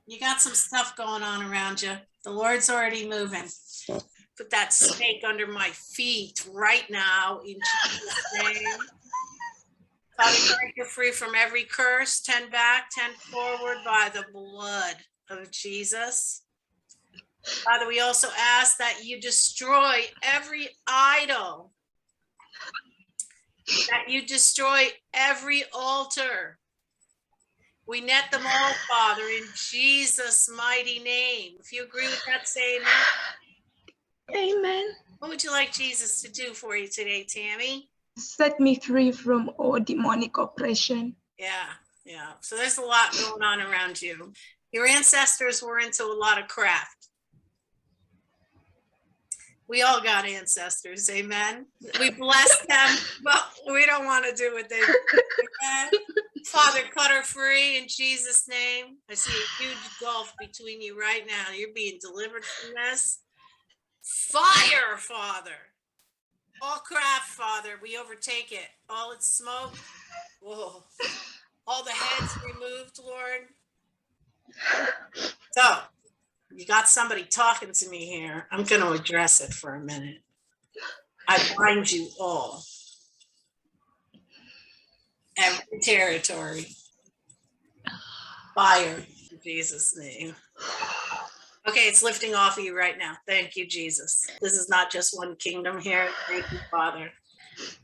You got some stuff going on around you. The Lord's already moving. Put that snake under my feet right now in Jesus' name. Father, you're free from every curse. 10 back, 10 forward by the blood of Jesus. Father, we also ask that you destroy every idol, that you destroy every altar. We net them all, Father, in Jesus' mighty name. If you agree with that, say amen. Amen. What would you like Jesus to do for you today, Tami? Set me free from all demonic oppression. Yeah. So there's a lot going on around you. Your ancestors were into a lot of craft. We all got ancestors, amen? We bless them, but we don't want to do what they do. Amen? Father, cut her free in Jesus' name. I see a huge gulf between you right now. You're being delivered from this. Fire, Father. All craft, Father, we overtake it. All its smoke. Whoa. All the heads removed, Lord. So, you got somebody talking to me here. I'm going to address it for a minute. I bind you all. Every territory. Fire in Jesus' name. Okay, it's lifting off of you right now. Thank you, Jesus. This is not just one kingdom here. Thank you, Father.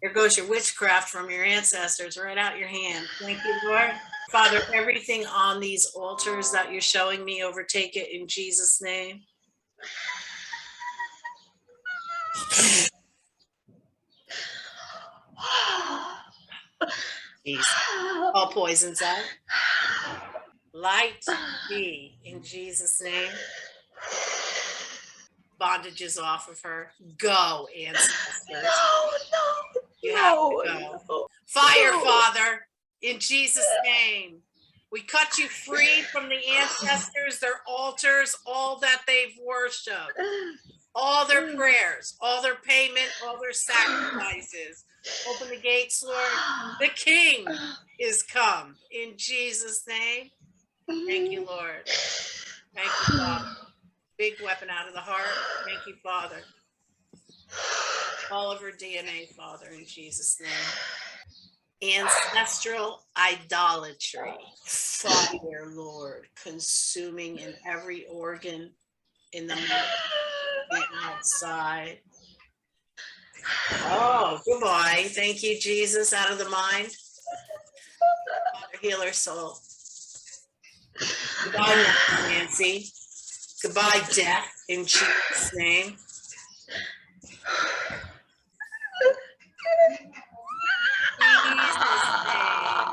Here goes your witchcraft from your ancestors right out your hand. Thank you, Lord. Father, everything on these altars that you're showing me, overtake it in Jesus' name. Jesus. All poisons out. Light be in Jesus' name. Bondages off of her. Go, ancestors. No. Fire, Father, in Jesus' name. We cut you free from the ancestors, their altars, all that they've worshipped, all their prayers, all their payment, all their sacrifices. Open the gates, Lord. The King is come in Jesus' name. Thank you, Lord. Thank you, Father. Big weapon out of the heart. Thank you, Father. All of her DNA, Father, in Jesus' name. Ancestral idolatry. Fire, Lord, consuming in every organ in the mouth and outside. Oh, goodbye. Thank you, Jesus, out of the mind. Father, heal her soul. Goodbye, Nancy. Goodbye, death, in Jesus' name.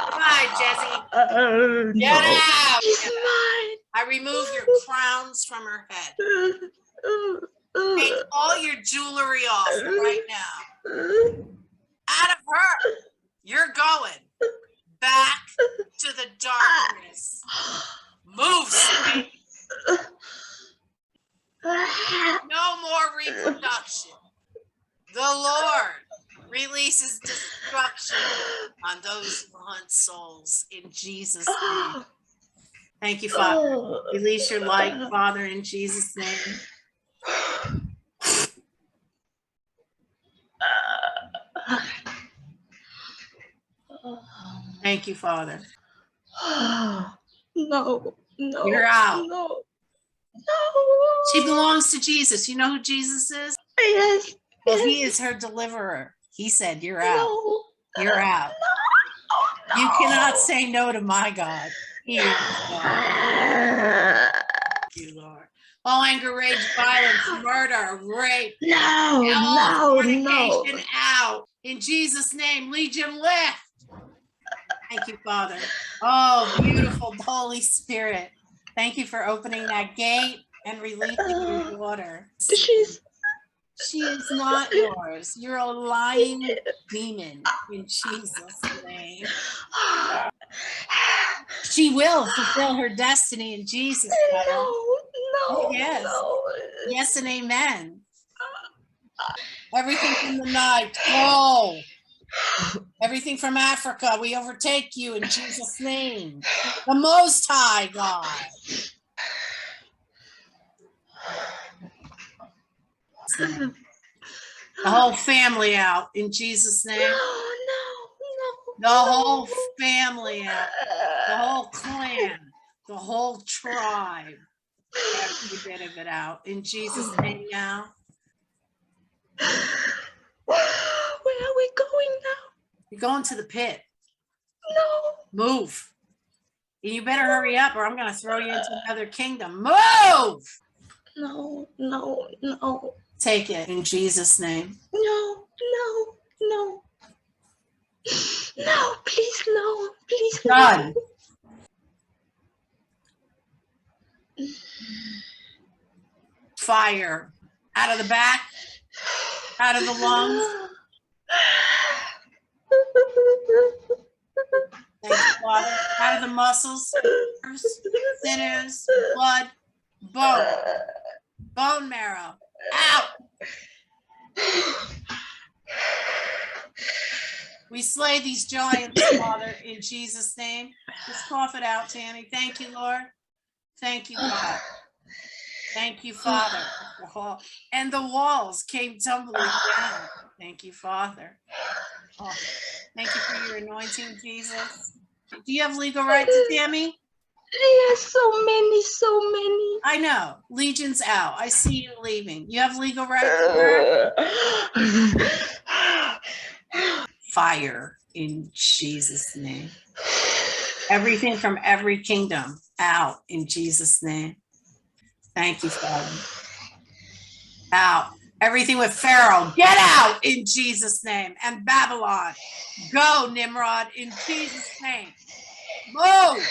Goodbye, Jesse. Get out. I remove your crowns from her head. Take all your jewelry off right now. Out of her. You're going back to the darkness. Move, Snake. No more reproduction. The Lord releases destruction on those who hunt souls in Jesus' name. Thank you, Father. Release your light, Father, in Jesus' name. Thank you, Father. No. You're out. No. She belongs to Jesus. You know who Jesus is? Yes. Well, he is her deliverer. He said, you're out. No. You're out. No. You cannot say no to my God. He is God. Thank you, Lord. All anger, rage, violence, murder, rape. No. Fornication out. In Jesus' name, Legion lift. Thank you, Father. Oh, beautiful Holy Spirit. Thank you for opening that gate and releasing your daughter. She is not yours. You're a lying demon in Jesus' name. She will fulfill her destiny in Jesus' name. No. Yes. No. Yes and amen. Everything from the night, go. Everything from Africa, we overtake you in Jesus' name. The Most High God. The whole family out in Jesus' name. No. The whole family out. The whole clan. The whole tribe. Every bit of it out in Jesus' name now. Where are we going now? You're going to the pit. No. Move. And you better hurry up or I'm going to throw you into another kingdom. Move. No. Take it in Jesus' name. No. No, please, no. Please, Done. no. Fire. Out of the back. Out of the lungs. Thank you, Father. Out of the muscles, sinews, blood, bone marrow. Out. We slay these giants, Father, in Jesus' name. Just cough it out, Tami. Thank you, Lord. Thank you, God. Thank you, Father. And the walls came tumbling down. Thank you, Father. Oh, thank you for your anointing, Jesus. Do you have legal rights, Tami? Yes, so many. I know. Legion's out. I see you leaving. You have legal rights. Fire in Jesus' name. Everything from every kingdom out in Jesus' name. Thank you, Father. Out. Everything with Pharaoh, get out in Jesus' name. And Babylon, go, Nimrod, in Jesus' name. Move.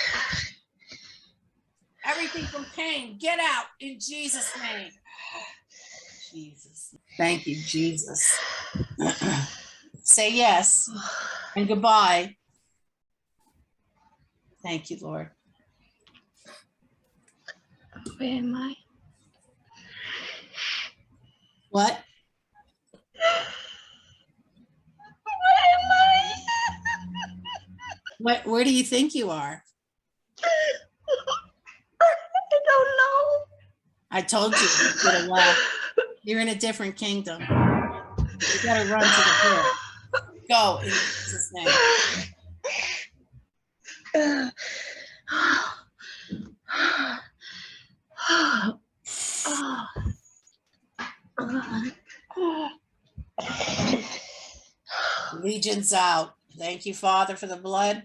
Everything from Cain, get out in Jesus' name. Jesus. Thank you, Jesus. Say yes and goodbye. Thank you, Lord. Where am I? What? Where do you think you are? I don't know. I told you you could have left. You're in a different kingdom. You gotta run to the pit. Go in Jesus' name. Legion's out. Thank you, Father, for the blood.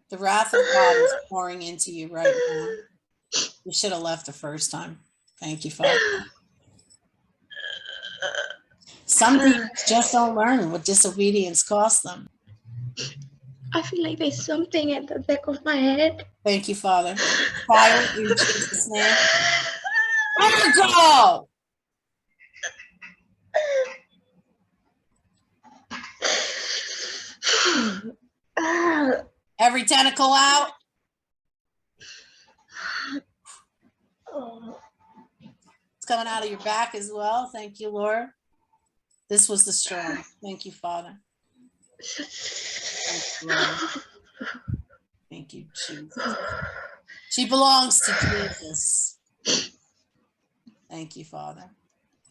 The wrath of God is pouring into you right now. You should have left the first time. Thank you, Father. Some people just don't learn what disobedience costs them. I feel like there's something at the back of my head. Thank you, Father. Fire in Jesus' name. Let her go! Every tentacle out. It's coming out of your back as well. Thank you, Lord. This was the storm. Thank you, Father. Thank you, Lord. Thank you, Jesus. She belongs to Jesus. Thank you, Father.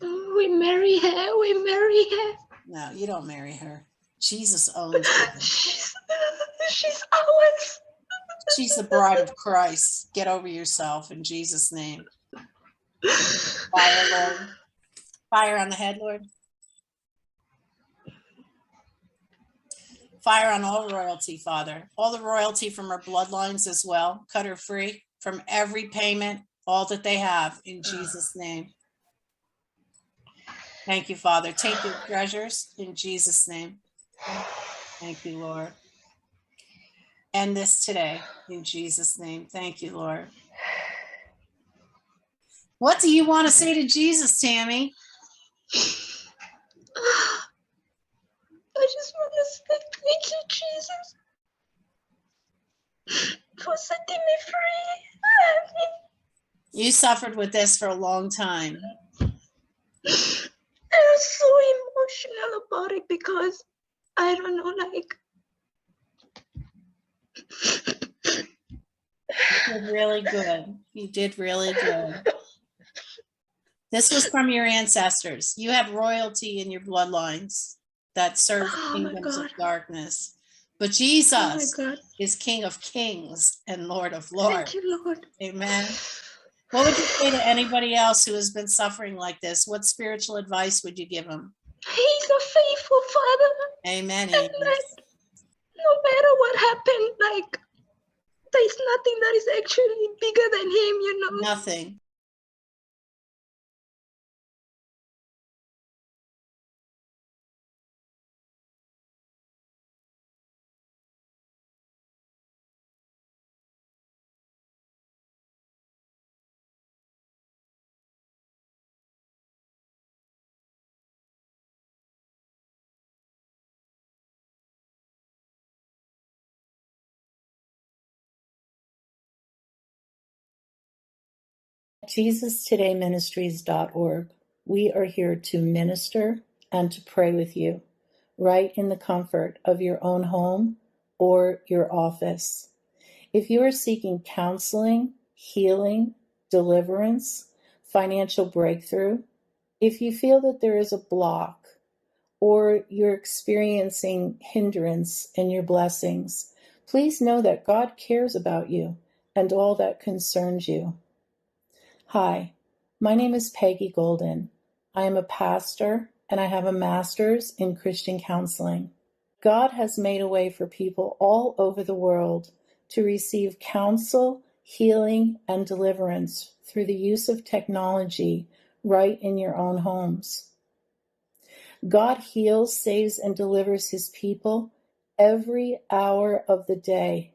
We marry her. No, you don't marry her. Jesus owns her. She's ours. She's the bride of Christ. Get over yourself in Jesus' name. Fire, Lord. Fire on the head, Lord. Fire on all royalty, Father. All the royalty from her bloodlines as well. Cut her free from every payment, all that they have in Jesus' name. Thank you, Father. Take your treasures in Jesus' name. Thank you, Lord. End this today in Jesus' name. Thank you, Lord. What do you want to say to Jesus, Tami? I just want to say thank you, Jesus, for setting me free. You suffered with this for a long time. I was so emotional about it because I don't know, like. You did really good. You did really good. This was from your ancestors. You have royalty in your bloodlines that serve kingdoms of darkness. But Jesus is King of Kings and Lord of Lords. Thank you, Lord. Amen. What would you say to anybody else who has been suffering like this? What spiritual advice would you give them? He's a faithful Father. Amen. And no matter what happened, like, there's nothing that is actually bigger than him, you know. Nothing. JesusTodayMinistries.org. We are here to minister and to pray with you, right in the comfort of your own home or your office. If you are seeking counseling, healing, deliverance, financial breakthrough, if you feel that there is a block or you're experiencing hindrance in your blessings, please know that God cares about you and all that concerns you. Hi, my name is Peggy Golden. I am a pastor and I have a master's in Christian counseling. God has made a way for people all over the world to receive counsel, healing, and deliverance through the use of technology right in your own homes. God heals, saves, and delivers his people every hour of the day.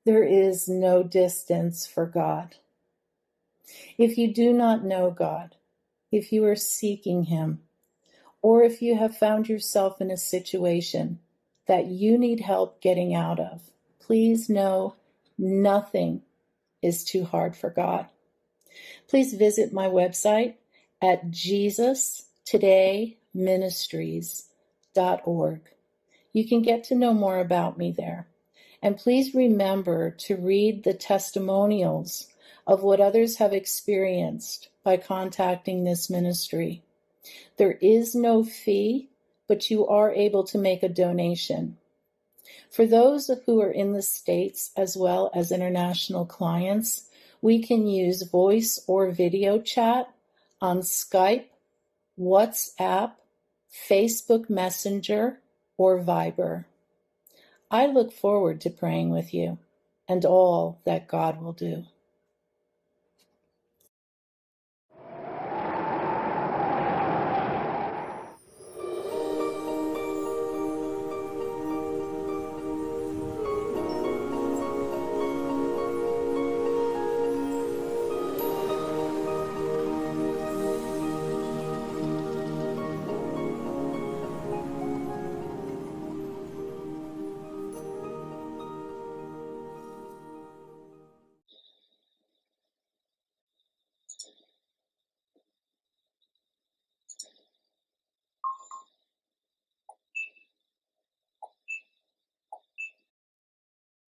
There is no distance for God. If you do not know God, if you are seeking him, or if you have found yourself in a situation that you need help getting out of, please know nothing is too hard for God. Please visit my website at JesusTodayMinistries.org. You can get to know more about me there. And please remember to read the testimonials of what others have experienced by contacting this ministry. There is no fee, but you are able to make a donation. For those who are in the States as well as international clients, we can use voice or video chat on Skype, WhatsApp, Facebook Messenger, or Viber. I look forward to praying with you and all that God will do.